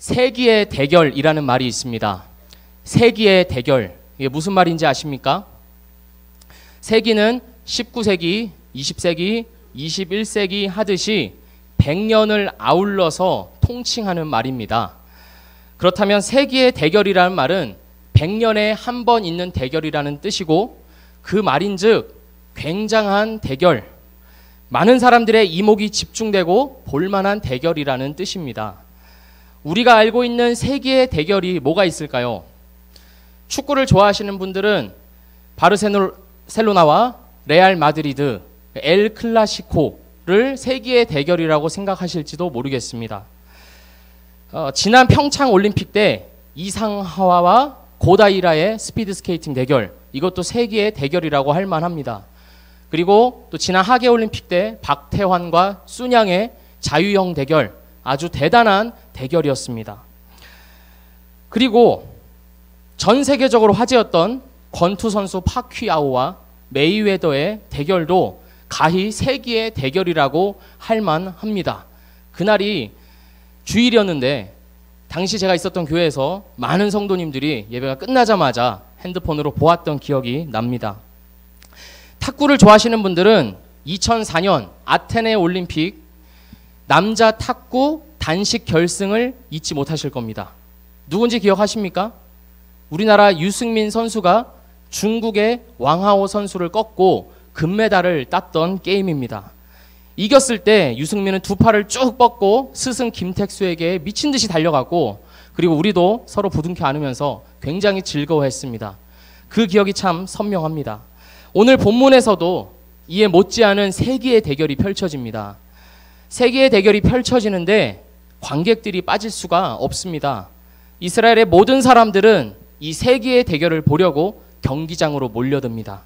세기의 대결이라는 말이 있습니다. 세기의 대결, 이게 무슨 말인지 아십니까? 세기는 19세기, 20세기, 21세기 하듯이 100년을 아울러서 통칭하는 말입니다. 그렇다면 세기의 대결이라는 말은 100년에 한 번 있는 대결이라는 뜻이고, 그 말인즉 굉장한 대결, 많은 사람들의 이목이 집중되고 볼만한 대결이라는 뜻입니다. 우리가 알고 있는 세기의 대결이 뭐가 있을까요? 축구를 좋아하시는 분들은 바르셀로나와 레알 마드리드, 엘 클라시코를 세기의 대결이라고 생각하실지도 모르겠습니다. 지난 평창 올림픽 때 이상하와와 고다이라의 스피드 스케이팅 대결, 이것도 세기의 대결이라고 할 만합니다. 그리고 또 지난 하계 올림픽 때 박태환과 순양의 자유형 대결, 아주 대단한 대결이었습니다. 그리고 전 세계적으로 화제였던 권투 선수 파퀴아오와 메이웨더의 대결도 가히 세기의 대결이라고 할 만합니다. 그날이 주일이었는데 당시 제가 있었던 교회에서 많은 성도님들이 예배가 끝나자마자 핸드폰으로 보았던 기억이 납니다. 탁구를 좋아하시는 분들은 2004년 아테네 올림픽 남자 탁구 단식 결승을 잊지 못하실 겁니다. 누군지 기억하십니까? 우리나라 유승민 선수가 중국의 왕하오 선수를 꺾고 금메달을 땄던 게임입니다. 이겼을 때 유승민은 두 팔을 쭉 뻗고 스승 김택수에게 미친 듯이 달려갔고, 그리고 우리도 서로 부둥켜 안으면서 굉장히 즐거워했습니다. 그 기억이 참 선명합니다. 오늘 본문에서도 이에 못지않은 세기의 대결이 펼쳐집니다. 세기의 대결이 펼쳐지는데 관객들이 빠질 수가 없습니다. 이스라엘의 모든 사람들은 이 세기의 대결을 보려고 경기장으로 몰려듭니다.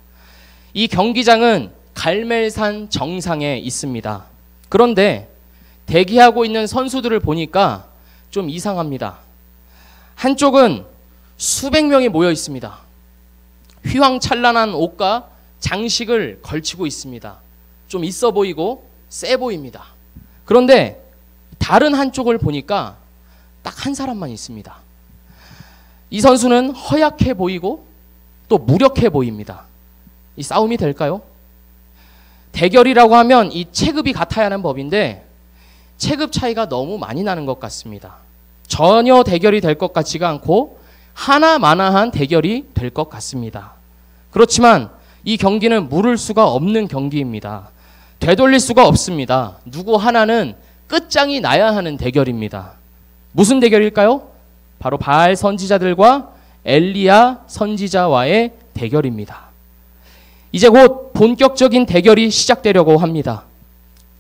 이 경기장은 갈멜산 정상에 있습니다. 그런데 대기하고 있는 선수들을 보니까 좀 이상합니다. 한쪽은 수백 명이 모여 있습니다. 휘황찬란한 옷과 장식을 걸치고 있습니다. 좀 있어 보이고 세 보입니다. 그런데 다른 한쪽을 보니까 딱 한 사람만 있습니다. 이 선수는 허약해 보이고 또 무력해 보입니다. 이 싸움이 될까요? 대결이라고 하면 이 체급이 같아야 하는 법인데 체급 차이가 너무 많이 나는 것 같습니다. 전혀 대결이 될 것 같지가 않고 하나마나한 대결이 될 것 같습니다. 그렇지만 이 경기는 물을 수가 없는 경기입니다. 되돌릴 수가 없습니다. 누구 하나는 끝장이 나야 하는 대결입니다. 무슨 대결일까요? 바로 바알 선지자들과 엘리야 선지자와의 대결입니다. 이제 곧 본격적인 대결이 시작되려고 합니다.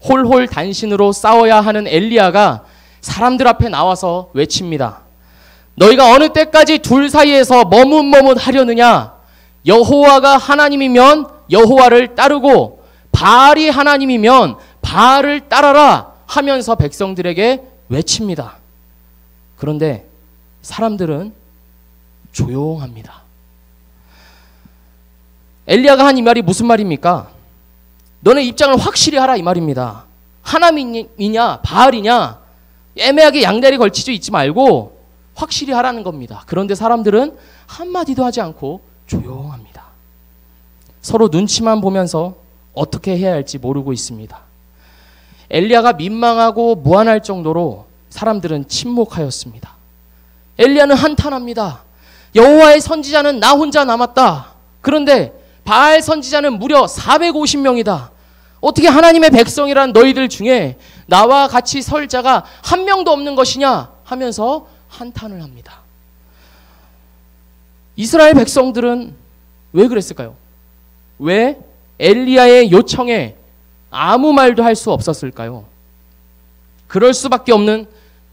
홀홀 단신으로 싸워야 하는 엘리야가 사람들 앞에 나와서 외칩니다. 너희가 어느 때까지 둘 사이에서 머뭇머뭇하려느냐? 여호와가 하나님이면 여호와를 따르고 바알이 하나님이면 바알을 따라라 하면서 백성들에게 외칩니다. 그런데 사람들은 조용합니다. 엘리야가 한 이 말이 무슨 말입니까? 너네 입장을 확실히 하라 이 말입니다. 하나님이냐 바알이냐 애매하게 양다리 걸치지 있지 말고 확실히 하라는 겁니다. 그런데 사람들은 한마디도 하지 않고 조용합니다. 서로 눈치만 보면서 어떻게 해야 할지 모르고 있습니다. 엘리야가 민망하고 무안할 정도로 사람들은 침묵하였습니다. 엘리야는 한탄합니다. 여호와의 선지자는 나 혼자 남았다. 그런데 바알 선지자는 무려 450명이다. 어떻게 하나님의 백성이란 너희들 중에 나와 같이 설 자가 한 명도 없는 것이냐 하면서 한탄을 합니다. 이스라엘 백성들은 왜 그랬을까요? 왜 엘리야의 요청에 아무 말도 할 수 없었을까요? 그럴 수밖에 없는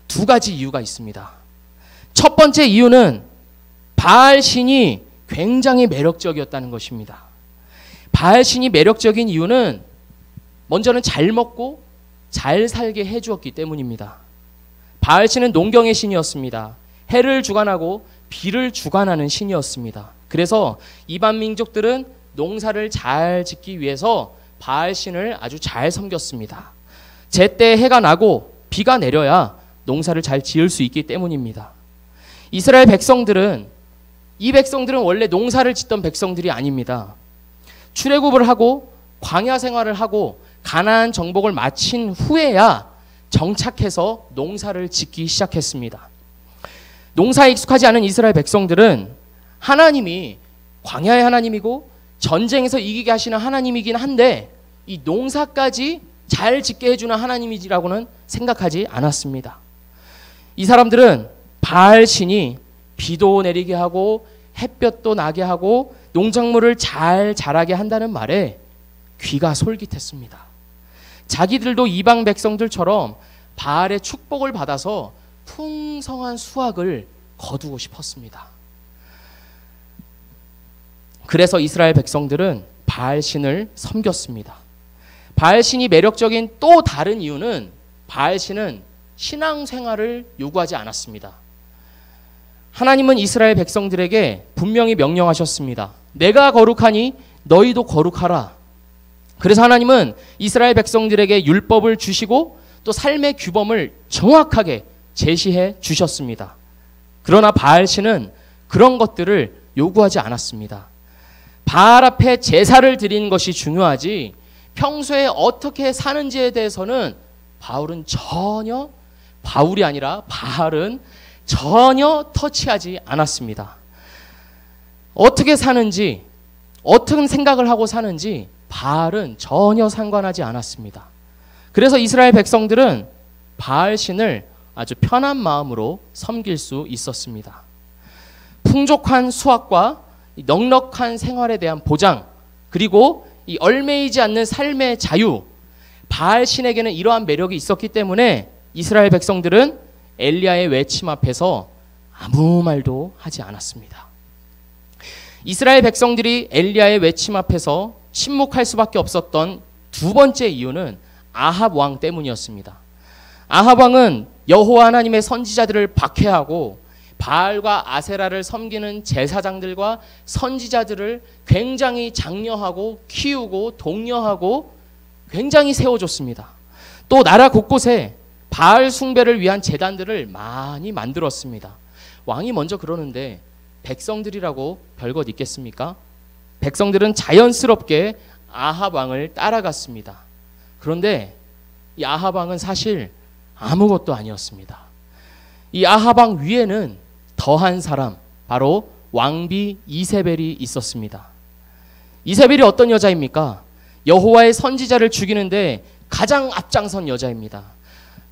두 가지 이유가 있습니다. 첫 번째 이유는 바알 신이 굉장히 매력적이었다는 것입니다. 바알 신이 매력적인 이유는 먼저는 잘 먹고 잘 살게 해주었기 때문입니다. 바알 신은 농경의 신이었습니다. 해를 주관하고 비를 주관하는 신이었습니다. 그래서 이방 민족들은 농사를 잘 짓기 위해서 바알 신을 아주 잘 섬겼습니다. 제때 해가 나고 비가 내려야 농사를 잘 지을 수 있기 때문입니다. 이스라엘 백성들은 이 백성들은 원래 농사를 짓던 백성들이 아닙니다. 출애굽을 하고 광야 생활을 하고 가나안 정복을 마친 후에야 정착해서 농사를 짓기 시작했습니다. 농사에 익숙하지 않은 이스라엘 백성들은 하나님이 광야의 하나님이고 전쟁에서 이기게 하시는 하나님이긴 한데 이 농사까지 잘 짓게 해주는 하나님이라고는 생각하지 않았습니다. 이 사람들은 바알 신이 비도 내리게 하고 햇볕도 나게 하고 농작물을 잘 자라게 한다는 말에 귀가 솔깃했습니다. 자기들도 이방 백성들처럼 바알의 축복을 받아서 풍성한 수확을 거두고 싶었습니다. 그래서 이스라엘 백성들은 바알 신을 섬겼습니다. 바알 신이 매력적인 또 다른 이유는 바알 신은 신앙생활을 요구하지 않았습니다. 하나님은 이스라엘 백성들에게 분명히 명령하셨습니다. 내가 거룩하니 너희도 거룩하라. 그래서 하나님은 이스라엘 백성들에게 율법을 주시고 또 삶의 규범을 정확하게 제시해 주셨습니다. 그러나 바알 신은 그런 것들을 요구하지 않았습니다. 바알 앞에 제사를 드리는 것이 중요하지 평소에 어떻게 사는지에 대해서는 바울은 전혀 터치하지 않았습니다. 어떻게 사는지, 어떤 생각을 하고 사는지 바알은 전혀 상관하지 않았습니다. 그래서 이스라엘 백성들은 바알 신을 아주 편한 마음으로 섬길 수 있었습니다. 풍족한 수확과 넉넉한 생활에 대한 보장, 그리고 이 얼매이지 않는 삶의 자유, 바알 신에게는 이러한 매력이 있었기 때문에 이스라엘 백성들은 엘리야의 외침 앞에서 아무 말도 하지 않았습니다. 이스라엘 백성들이 엘리야의 외침 앞에서 침묵할 수밖에 없었던 두 번째 이유는 아합 왕 때문이었습니다. 아합 왕은 여호와 하나님의 선지자들을 박해하고 바알과 아세라를 섬기는 제사장들과 선지자들을 굉장히 장려하고 키우고 독려하고 굉장히 세워줬습니다. 또 나라 곳곳에 바알 숭배를 위한 제단들을 많이 만들었습니다. 왕이 먼저 그러는데 백성들이라고 별것 있겠습니까? 백성들은 자연스럽게 아합 왕을 따라갔습니다. 그런데 이 아합 왕은 사실 아무것도 아니었습니다. 이 아합 왕 위에는 더한 사람, 바로 왕비 이세벨이 있었습니다. 이세벨이 어떤 여자입니까? 여호와의 선지자를 죽이는데 가장 앞장선 여자입니다.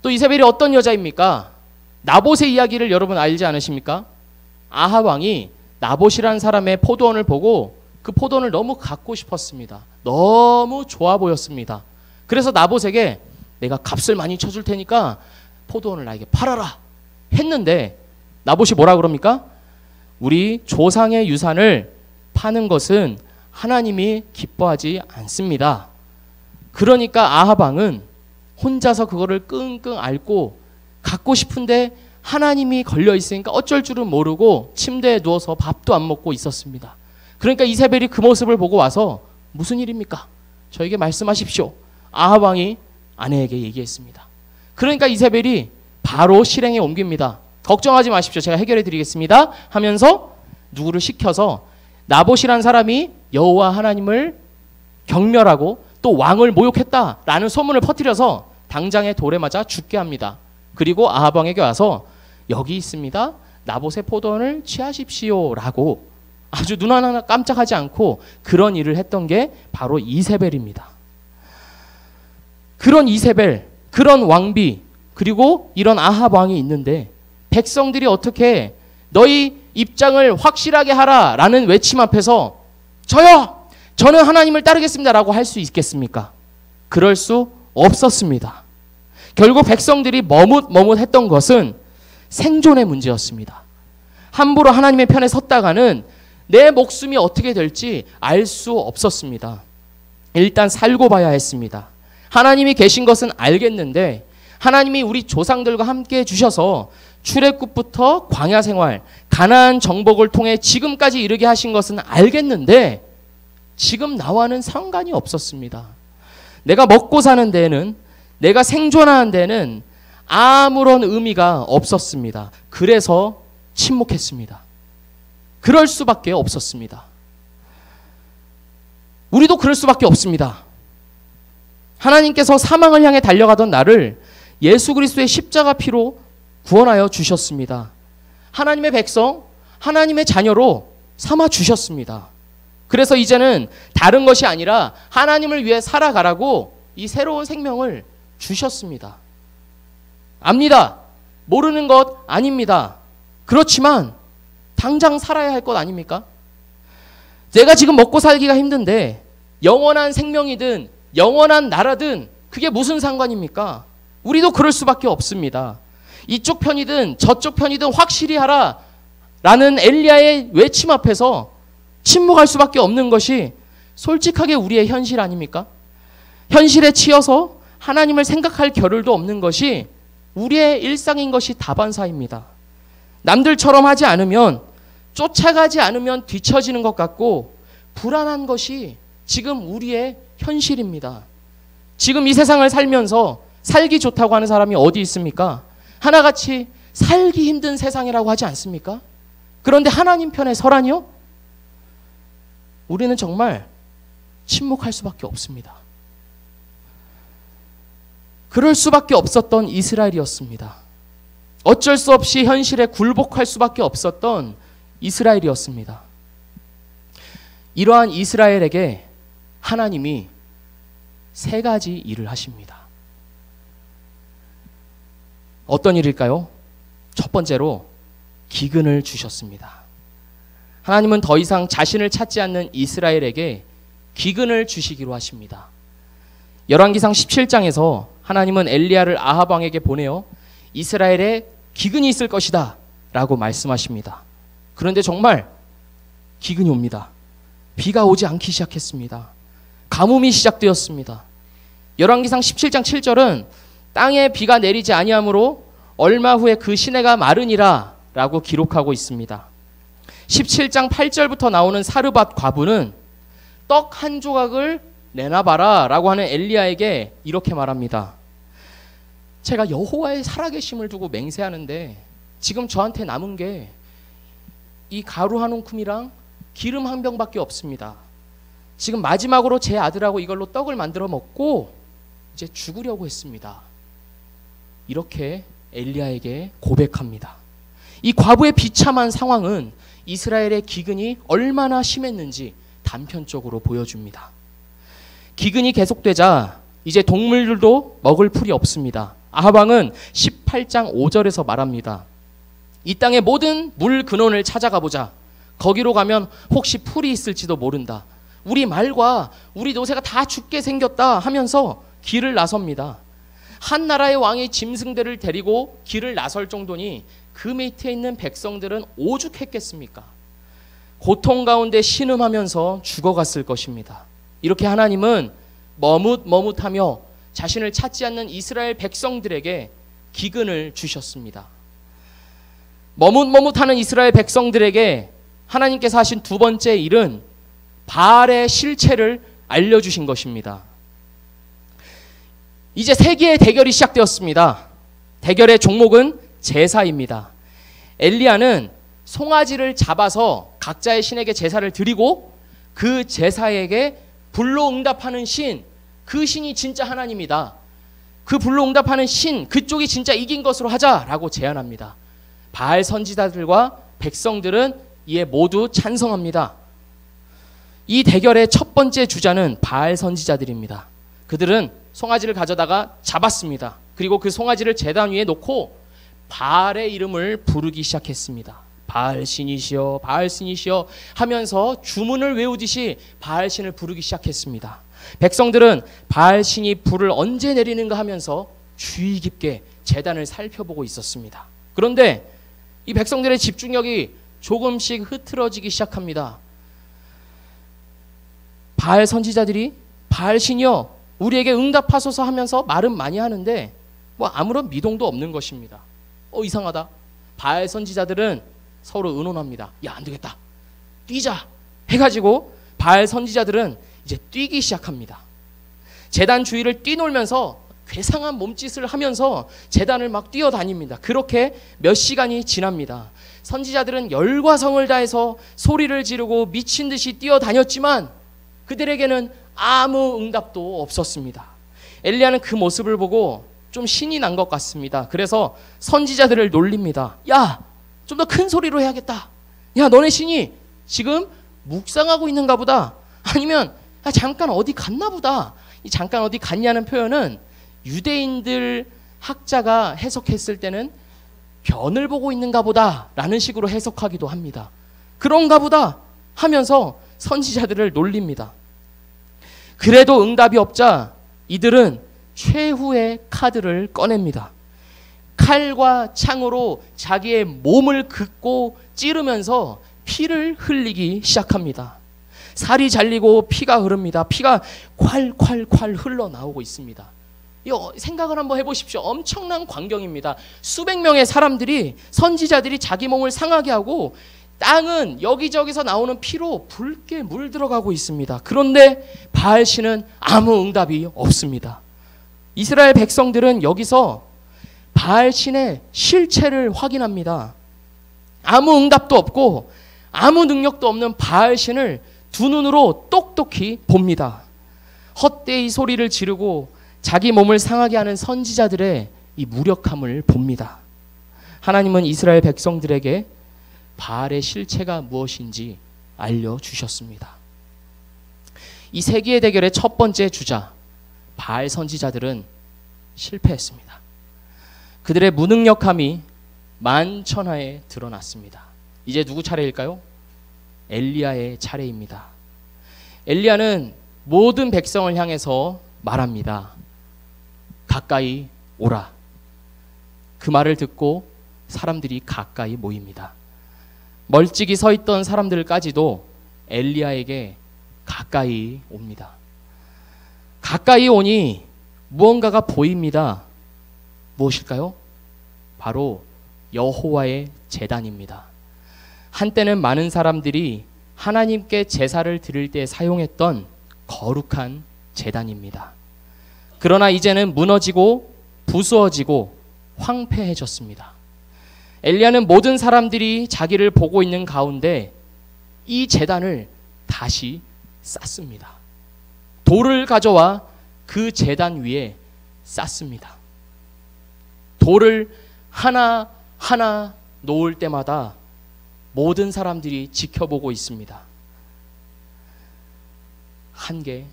또 이세벨이 어떤 여자입니까? 나봇의 이야기를 여러분 알지 않으십니까? 아합 왕이 나봇이라는 사람의 포도원을 보고 그 포도원을 너무 갖고 싶었습니다. 너무 좋아 보였습니다. 그래서 나봇에게 내가 값을 많이 쳐줄 테니까 포도원을 나에게 팔아라 했는데 나봇이 뭐라 그럽니까? 우리 조상의 유산을 파는 것은 하나님이 기뻐하지 않습니다. 그러니까 아합 왕은 혼자서 그거를 끙끙 앓고 갖고 싶은데 하나님이 걸려 있으니까 어쩔 줄은 모르고 침대에 누워서 밥도 안 먹고 있었습니다. 그러니까 이세벨이 그 모습을 보고 와서 무슨 일입니까? 저에게 말씀하십시오. 아합 왕이 아내에게 얘기했습니다. 그러니까 이세벨이 바로 실행에 옮깁니다. 걱정하지 마십시오. 제가 해결해 드리겠습니다. 하면서 누구를 시켜서 나봇이란 사람이 여호와 하나님을 경멸하고 또 왕을 모욕했다라는 소문을 퍼뜨려서 당장에 돌에 맞아 죽게 합니다. 그리고 아합 왕에게 와서 여기 있습니다. 나봇의 포도원을 취하십시오라고 아주 눈 하나 깜짝하지 않고 그런 일을 했던 게 바로 이세벨입니다. 그런 이세벨, 그런 왕비, 그리고 이런 아합 왕이 있는데 백성들이 어떻게 너희 입장을 확실하게 하라라는 외침 앞에서 저는 하나님을 따르겠습니다라고 할 수 있겠습니까? 그럴 수 없었습니다. 결국 백성들이 머뭇머뭇했던 것은 생존의 문제였습니다. 함부로 하나님의 편에 섰다가는 내 목숨이 어떻게 될지 알 수 없었습니다. 일단 살고 봐야 했습니다. 하나님이 계신 것은 알겠는데 하나님이 우리 조상들과 함께 해주셔서 출애굽부터 광야 생활, 가나안 정복을 통해 지금까지 이르게 하신 것은 알겠는데 지금 나와는 상관이 없었습니다. 내가 먹고 사는 데에는, 내가 생존하는 데는 아무런 의미가 없었습니다. 그래서 침묵했습니다. 그럴 수밖에 없었습니다. 우리도 그럴 수밖에 없습니다. 하나님께서 사망을 향해 달려가던 나를 예수 그리스도의 십자가 피로 구원하여 주셨습니다. 하나님의 백성, 하나님의 자녀로 삼아 주셨습니다. 그래서 이제는 다른 것이 아니라 하나님을 위해 살아가라고 이 새로운 생명을 주셨습니다. 압니다. 모르는 것 아닙니다. 그렇지만 당장 살아야 할 것 아닙니까? 내가 지금 먹고 살기가 힘든데 영원한 생명이든 영원한 나라든 그게 무슨 상관입니까? 우리도 그럴 수밖에 없습니다. 이쪽 편이든 저쪽 편이든 확실히 하라 라는 엘리야의 외침 앞에서 침묵할 수밖에 없는 것이 솔직하게 우리의 현실 아닙니까? 현실에 치여서 하나님을 생각할 겨를도 없는 것이 우리의 일상인 것이 다반사입니다. 남들처럼 하지 않으면, 쫓아가지 않으면 뒤처지는 것 같고 불안한 것이 지금 우리의 현실입니다. 지금 이 세상을 살면서 살기 좋다고 하는 사람이 어디 있습니까? 하나같이 살기 힘든 세상이라고 하지 않습니까? 그런데 하나님 편에 서라니요? 우리는 정말 침묵할 수밖에 없습니다. 그럴 수밖에 없었던 이스라엘이었습니다. 어쩔 수 없이 현실에 굴복할 수밖에 없었던 이스라엘이었습니다. 이러한 이스라엘에게 하나님이 세 가지 일을 하십니다. 어떤 일일까요? 첫 번째로 기근을 주셨습니다. 하나님은 더 이상 자신을 찾지 않는 이스라엘에게 기근을 주시기로 하십니다. 열왕기상 17장에서 하나님은 엘리야를 아합 왕에게 보내어 이스라엘에 기근이 있을 것이다 라고 말씀하십니다. 그런데 정말 기근이 옵니다. 비가 오지 않기 시작했습니다. 가뭄이 시작되었습니다. 열왕기상 17장 7절은 땅에 비가 내리지 아니하므로 얼마 후에 그 시내가 마르니라 라고 기록하고 있습니다. 17장 8절부터 나오는 사르밧 과부는 떡 한 조각을 내놔봐라 라고 하는 엘리야에게 이렇게 말합니다. 제가 여호와의 살아계심을 두고 맹세하는데 지금 저한테 남은 게 이 가루 한 움큼이랑 기름 한 병밖에 없습니다. 지금 마지막으로 제 아들하고 이걸로 떡을 만들어 먹고 이제 죽으려고 했습니다. 이렇게 엘리야에게 고백합니다. 이 과부의 비참한 상황은 이스라엘의 기근이 얼마나 심했는지 단편적으로 보여줍니다. 기근이 계속되자 이제 동물들도 먹을 풀이 없습니다. 아합 왕은 18장 5절에서 말합니다. 이 땅의 모든 물 근원을 찾아가 보자. 거기로 가면 혹시 풀이 있을지도 모른다. 우리 말과 우리 노새가 다 죽게 생겼다 하면서 길을 나섭니다. 한 나라의 왕이 짐승들을 데리고 길을 나설 정도니 그 밑에 있는 백성들은 오죽했겠습니까? 고통 가운데 신음하면서 죽어갔을 것입니다. 이렇게 하나님은 머뭇머뭇하며 자신을 찾지 않는 이스라엘 백성들에게 기근을 주셨습니다. 머뭇머뭇하는 이스라엘 백성들에게 하나님께서 하신 두 번째 일은 바알의 실체를 알려주신 것입니다. 이제 세계의 대결이 시작되었습니다. 대결의 종목은 제사입니다. 엘리야는 송아지를 잡아서 각자의 신에게 제사를 드리고 그 제사에게 불로 응답하는 신, 그 신이 진짜 하나님이다. 그 불로 응답하는 신, 그쪽이 진짜 이긴 것으로 하자라고 제안합니다. 바알 선지자들과 백성들은 이에 모두 찬성합니다. 이 대결의 첫 번째 주자는 바알 선지자들입니다. 그들은 송아지를 가져다가 잡았습니다. 그리고 그 송아지를 제단 위에 놓고 바알의 이름을 부르기 시작했습니다. 바알 신이시여, 바알 신이시여 하면서 주문을 외우듯이 바알 신을 부르기 시작했습니다. 백성들은 바알 신이 불을 언제 내리는가 하면서 주의 깊게 제단을 살펴보고 있었습니다. 그런데 이 백성들의 집중력이 조금씩 흐트러지기 시작합니다. 바알 선지자들이 바알 신이여 우리에게 응답하소서 하면서 말은 많이 하는데 뭐 아무런 미동도 없는 것입니다. 이상하다. 바알 선지자들은 서로 의논합니다. 야, 안 되겠다. 뛰자 해가지고 바알 선지자들은 이제 뛰기 시작합니다. 제단 주위를 뛰놀면서 괴상한 몸짓을 하면서 제단을 막 뛰어다닙니다. 그렇게 몇 시간이 지납니다. 선지자들은 열과 성을 다해서 소리를 지르고 미친 듯이 뛰어다녔지만 그들에게는 아무 응답도 없었습니다. 엘리야는 그 모습을 보고 좀 신이 난 것 같습니다. 그래서 선지자들을 놀립니다. 야, 좀 더 큰 소리로 해야겠다. 야, 너네 신이 지금 묵상하고 있는가 보다. 아니면 야, 잠깐 어디 갔나 보다. 이 잠깐 어디 갔냐는 표현은 유대인들 학자가 해석했을 때는 변을 보고 있는가 보다 라는 식으로 해석하기도 합니다. 그런가 보다 하면서 선지자들을 놀립니다. 그래도 응답이 없자 이들은 최후의 카드를 꺼냅니다. 칼과 창으로 자기의 몸을 긋고 찌르면서 피를 흘리기 시작합니다. 살이 잘리고 피가 흐릅니다. 피가 콸콸콸 흘러나오고 있습니다. 이거 생각을 한번 해보십시오. 엄청난 광경입니다. 수백 명의 사람들이, 선지자들이 자기 몸을 상하게 하고 땅은 여기저기서 나오는 피로 붉게 물들어가고 있습니다. 그런데 바알신은 아무 응답이 없습니다. 이스라엘 백성들은 여기서 바알신의 실체를 확인합니다. 아무 응답도 없고 아무 능력도 없는 바알신을 두 눈으로 똑똑히 봅니다. 헛되이 소리를 지르고 자기 몸을 상하게 하는 선지자들의 이 무력함을 봅니다. 하나님은 이스라엘 백성들에게 바알의 실체가 무엇인지 알려주셨습니다. 이 세기의 대결의 첫 번째 주자 바알 선지자들은 실패했습니다. 그들의 무능력함이 만천하에 드러났습니다. 이제 누구 차례일까요? 엘리야의 차례입니다. 엘리야는 모든 백성을 향해서 말합니다. 가까이 오라. 그 말을 듣고 사람들이 가까이 모입니다. 멀찍이 서 있던 사람들까지도 엘리야에게 가까이 옵니다. 가까이 오니 무언가가 보입니다. 무엇일까요? 바로 여호와의 제단입니다. 한때는 많은 사람들이 하나님께 제사를 드릴 때 사용했던 거룩한 제단입니다. 그러나 이제는 무너지고 부수어지고 황폐해졌습니다. 엘리야는 모든 사람들이 자기를 보고 있는 가운데 이 제단을 다시 쌓습니다. 돌을 가져와 그 제단 위에 쌓습니다. 돌을 하나하나 놓을 때마다 모든 사람들이 지켜보고 있습니다. 한 개,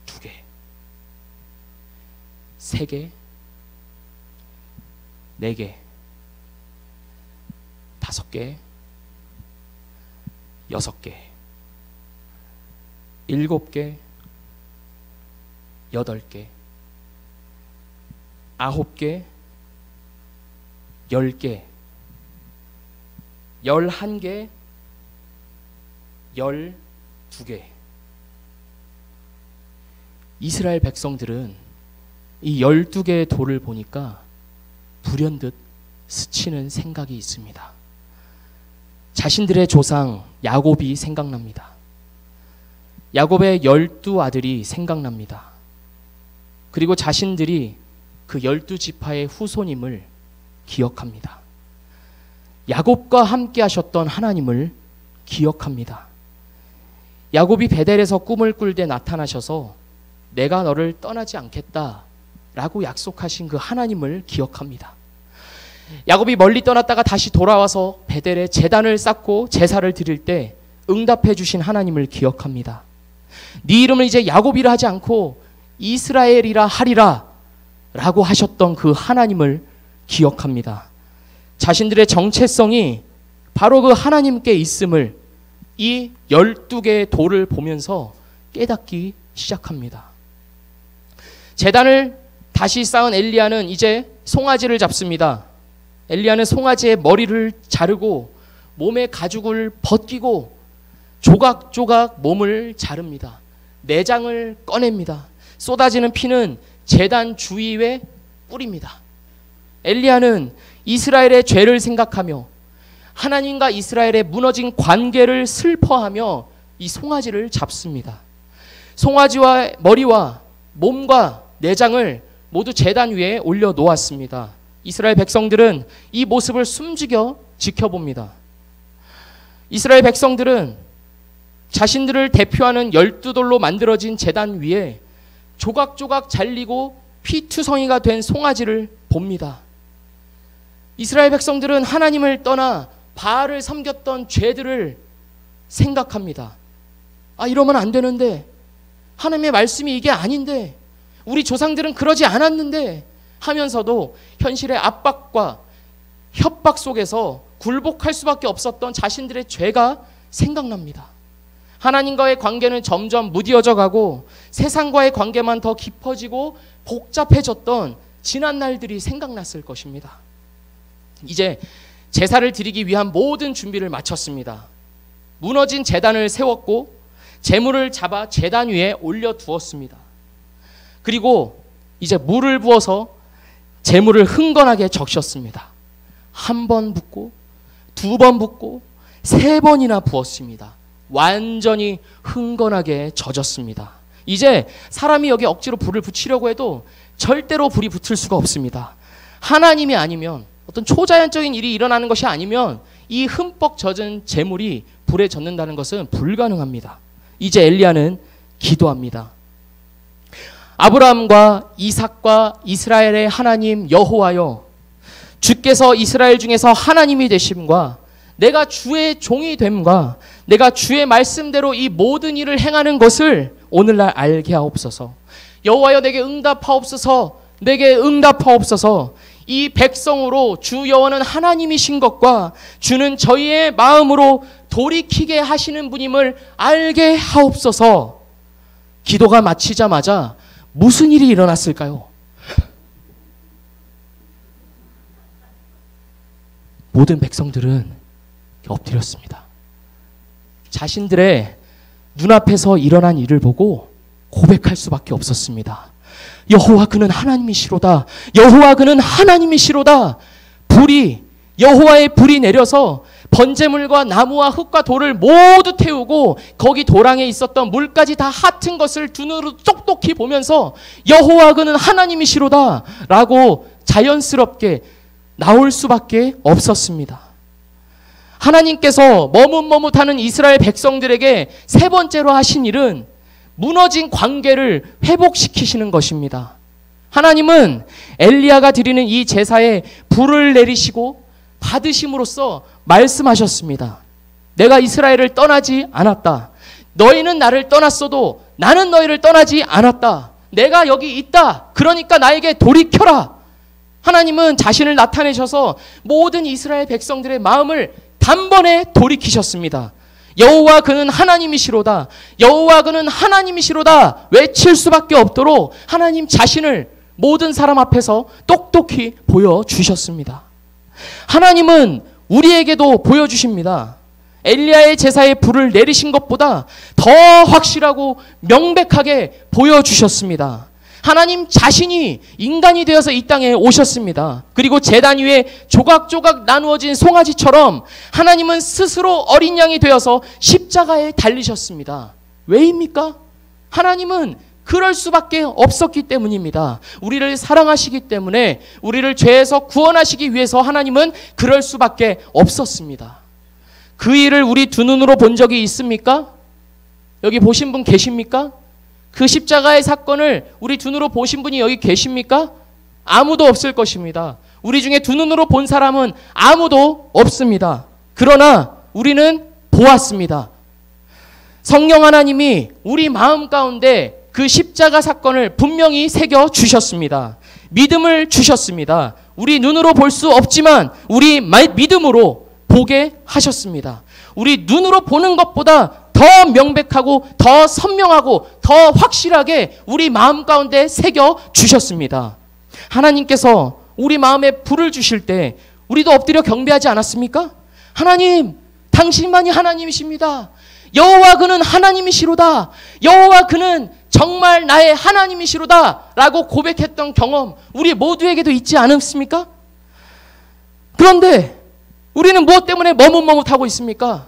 두 개, 세 개, 네 개, 다섯 개, 여섯 개, 일곱 개, 여덟 개, 아홉 개, 10개, 11개, 12개. 이스라엘 백성들은 이 12개의 돌을 보니까 불현듯 스치는 생각이 있습니다. 자신들의 조상 야곱이 생각납니다. 야곱의 12아들이 생각납니다. 그리고 자신들이 그 12지파의 후손임을 기억합니다. 야곱과 함께 하셨던 하나님을 기억합니다. 야곱이 베델에서 꿈을 꿀 때 나타나셔서 내가 너를 떠나지 않겠다 라고 약속하신 그 하나님을 기억합니다. 야곱이 멀리 떠났다가 다시 돌아와서 베델에 제단을 쌓고 제사를 드릴 때 응답해 주신 하나님을 기억합니다. 네 이름을 이제 야곱이라 하지 않고 이스라엘이라 하리라 라고 하셨던 그 하나님을 기억합니다. 자신들의 정체성이 바로 그 하나님께 있음을 이 12개의 돌을 보면서 깨닫기 시작합니다. 제단을 다시 쌓은 엘리야는 이제 송아지를 잡습니다. 엘리야는 송아지의 머리를 자르고 몸의 가죽을 벗기고 조각조각 몸을 자릅니다. 내장을 꺼냅니다. 쏟아지는 피는 제단 주위에 뿌립니다. 엘리야는 이스라엘의 죄를 생각하며 하나님과 이스라엘의 무너진 관계를 슬퍼하며 이 송아지를 잡습니다. 송아지와 머리와 몸과 내장을 모두 제단 위에 올려 놓았습니다. 이스라엘 백성들은 이 모습을 숨죽여 지켜봅니다. 이스라엘 백성들은 자신들을 대표하는 12돌로 만들어진 제단 위에 조각조각 잘리고 피투성이가 된 송아지를 봅니다. 이스라엘 백성들은 하나님을 떠나 바알을 섬겼던 죄들을 생각합니다. 아, 이러면 안 되는데, 하나님의 말씀이 이게 아닌데, 우리 조상들은 그러지 않았는데 하면서도 현실의 압박과 협박 속에서 굴복할 수밖에 없었던 자신들의 죄가 생각납니다. 하나님과의 관계는 점점 무뎌져 가고 세상과의 관계만 더 깊어지고 복잡해졌던 지난 날들이 생각났을 것입니다. 이제 제사를 드리기 위한 모든 준비를 마쳤습니다. 무너진 제단을 세웠고 제물을 잡아 제단 위에 올려두었습니다. 그리고 이제 물을 부어서 제물을 흥건하게 적셨습니다. 한 번 붓고 두 번 붓고 세 번이나 부었습니다. 완전히 흥건하게 젖었습니다. 이제 사람이 여기 억지로 불을 붙이려고 해도 절대로 불이 붙을 수가 없습니다. 하나님이 아니면, 어떤 초자연적인 일이 일어나는 것이 아니면 이 흠뻑 젖은 제물이 불에 젖는다는 것은 불가능합니다. 이제 엘리야는 기도합니다. 아브라함과 이삭과 이스라엘의 하나님 여호와여, 주께서 이스라엘 중에서 하나님이 되심과 내가 주의 종이 됨과 내가 주의 말씀대로 이 모든 일을 행하는 것을 오늘날 알게 하옵소서. 여호와여, 내게 응답하옵소서. 내게 응답하옵소서. 이 백성으로 주 여호와는 하나님이신 것과 주는 저희의 마음으로 돌이키게 하시는 분임을 알게 하옵소서. 기도가 마치자마자 무슨 일이 일어났을까요? 모든 백성들은 엎드렸습니다. 자신들의 눈앞에서 일어난 일을 보고 고백할 수밖에 없었습니다. 여호와 그는 하나님이시로다. 여호와 그는 하나님이시로다. 여호와의 불이 내려서 번제물과 나무와 흙과 돌을 모두 태우고 거기 도랑에 있었던 물까지 다 핫은 것을 두 눈으로 똑똑히 보면서 여호와 그는 하나님이시로다 라고 자연스럽게 나올 수밖에 없었습니다. 하나님께서 머뭇머뭇하는 이스라엘 백성들에게 세 번째로 하신 일은 무너진 관계를 회복시키시는 것입니다. 하나님은 엘리야가 드리는 이 제사에 불을 내리시고 받으심으로써 말씀하셨습니다. 내가 이스라엘을 떠나지 않았다. 너희는 나를 떠났어도 나는 너희를 떠나지 않았다. 내가 여기 있다. 그러니까 나에게 돌이켜라. 하나님은 자신을 나타내셔서 모든 이스라엘 백성들의 마음을 단번에 돌이키셨습니다. 여호와 그는 하나님이시로다. 여호와 그는 하나님이시로다 외칠 수밖에 없도록 하나님 자신을 모든 사람 앞에서 똑똑히 보여주셨습니다. 하나님은 우리에게도 보여주십니다. 엘리야의 제사에 불을 내리신 것보다 더 확실하고 명백하게 보여주셨습니다. 하나님 자신이 인간이 되어서 이 땅에 오셨습니다. 그리고 제단 위에 조각조각 나누어진 송아지처럼 하나님은 스스로 어린 양이 되어서 십자가에 달리셨습니다. 왜입니까? 하나님은 그럴 수밖에 없었기 때문입니다. 우리를 사랑하시기 때문에, 우리를 죄에서 구원하시기 위해서 하나님은 그럴 수밖에 없었습니다. 그 일을 우리 두 눈으로 본 적이 있습니까? 여기 보신 분 계십니까? 그 십자가의 사건을 우리 두 눈으로 보신 분이 여기 계십니까? 아무도 없을 것입니다. 우리 중에 두 눈으로 본 사람은 아무도 없습니다. 그러나 우리는 보았습니다. 성령 하나님이 우리 마음 가운데 그 십자가 사건을 분명히 새겨 주셨습니다. 믿음을 주셨습니다. 우리 눈으로 볼 수 없지만 우리 믿음으로 보게 하셨습니다. 우리 눈으로 보는 것보다 더 명백하고 더 선명하고 더 확실하게 우리 마음 가운데 새겨 주셨습니다. 하나님께서 우리 마음에 불을 주실 때 우리도 엎드려 경배하지 않았습니까? 하나님, 당신만이 하나님이십니다. 여호와 그는 하나님이시로다. 여호와 그는 정말 나의 하나님이시로다 라고 고백했던 경험 우리 모두에게도 있지 않습니까? 그런데 우리는 무엇 때문에 머뭇머뭇하고 있습니까?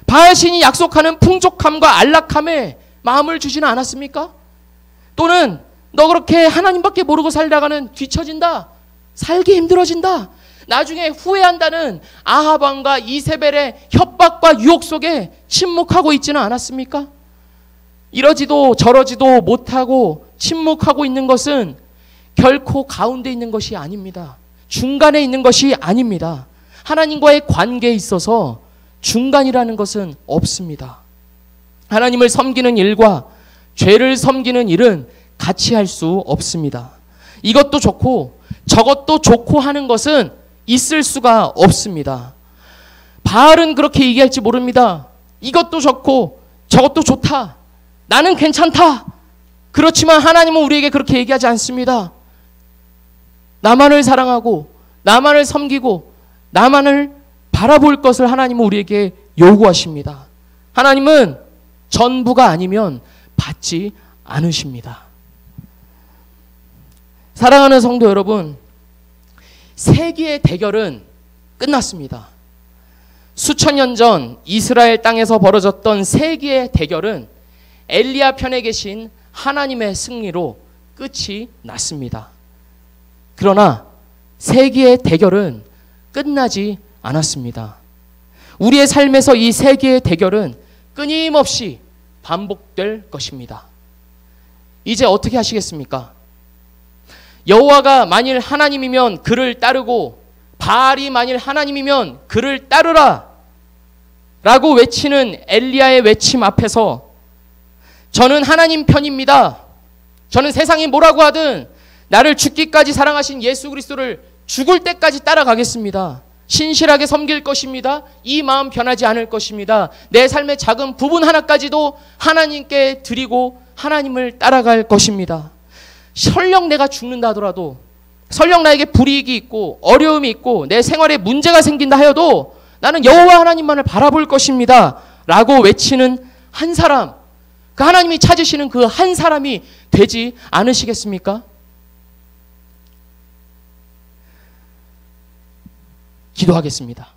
바알신이 약속하는 풍족함과 안락함에 마음을 주지는 않았습니까? 또는 너 그렇게 하나님밖에 모르고 살다가는 뒤처진다. 살기 힘들어진다. 나중에 후회한다는 아합 왕과 이세벨의 협박과 유혹 속에 침묵하고 있지는 않았습니까? 이러지도 저러지도 못하고 침묵하고 있는 것은 결코 가운데 있는 것이 아닙니다. 중간에 있는 것이 아닙니다. 하나님과의 관계에 있어서 중간이라는 것은 없습니다. 하나님을 섬기는 일과 죄를 섬기는 일은 같이 할 수 없습니다. 이것도 좋고 저것도 좋고 하는 것은 있을 수가 없습니다. 바알은 그렇게 얘기할지 모릅니다. 이것도 좋고 저것도 좋다. 나는 괜찮다. 그렇지만 하나님은 우리에게 그렇게 얘기하지 않습니다. 나만을 사랑하고 나만을 섬기고 나만을 바라볼 것을 하나님은 우리에게 요구하십니다. 하나님은 전부가 아니면 받지 않으십니다. 사랑하는 성도 여러분, 세기의 대결은 끝났습니다. 수천 년 전 이스라엘 땅에서 벌어졌던 세기의 대결은 엘리야 편에 계신 하나님의 승리로 끝이 났습니다. 그러나 세기의 대결은 끝나지 않았습니다. 우리의 삶에서 이 세기의 대결은 끊임없이 반복될 것입니다. 이제 어떻게 하시겠습니까? 여호와가 만일 하나님이면 그를 따르고 바알이 만일 하나님이면 그를 따르라 라고 외치는 엘리야의 외침 앞에서 저는 하나님 편입니다. 저는 세상이 뭐라고 하든 나를 죽기까지 사랑하신 예수 그리스도를 죽을 때까지 따라가겠습니다. 신실하게 섬길 것입니다. 이 마음 변하지 않을 것입니다. 내 삶의 작은 부분 하나까지도 하나님께 드리고 하나님을 따라갈 것입니다. 설령 내가 죽는다 하더라도, 설령 나에게 불이익이 있고 어려움이 있고 내 생활에 문제가 생긴다 하여도 나는 여호와 하나님만을 바라볼 것입니다 라고 외치는 한 사람, 그 하나님이 찾으시는 그 한 사람이 되지 않으시겠습니까? 기도하겠습니다.